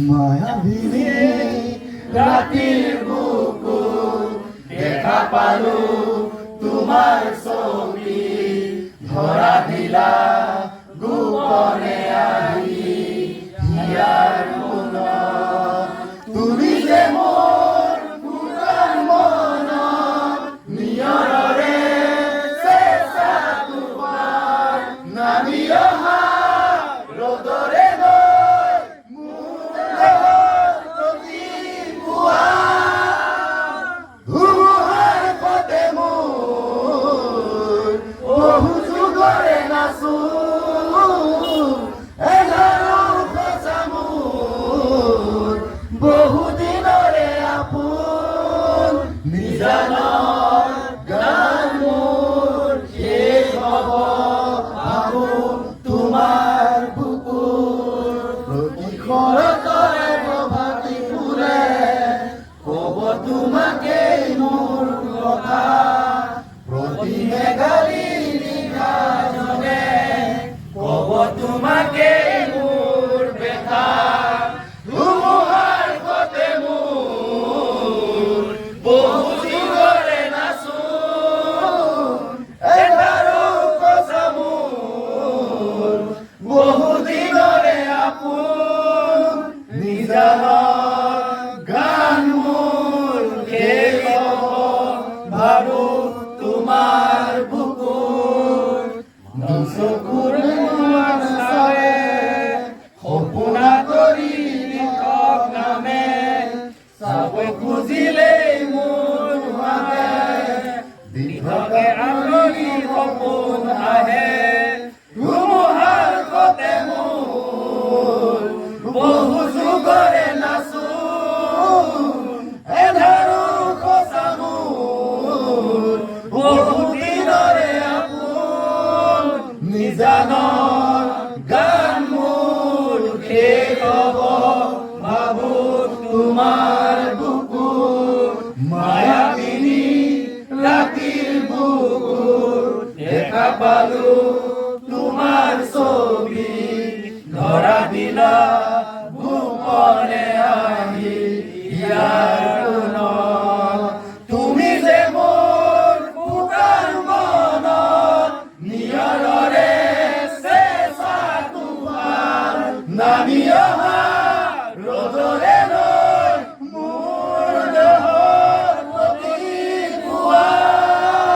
মায়াবিনী ৰাতিৰ বুকুত দেখা পালো তোমাৰ ছবি, ধৰা দিলা গোপনে আহি হিয়াৰ মনত। তুমি যে মোৰ পুৰাণ মনত নিয়ৰৰে চেঁচা তোমাৰ নামি অহা ৰ'দৰে গৈ মোৰ দেহত প্ৰতিপুৱা ধুমুহাৰ সতে মোৰ বহু যুগৰে নাচো বহুদিনৰে আপোন নিজানৰ গান মোৰ শেষ হ'ব ভাবো তোমাৰ বুকুৰ প্ৰতি শৰতৰে প্ৰভাতী ফুলে ক'ব তোমাকেই মোৰ কথা, প্ৰতি মেঘালী নিশাজনে ক'ব তোমাকেই মোৰ ব্যথা। বহুদিনৰে আপোন নিজান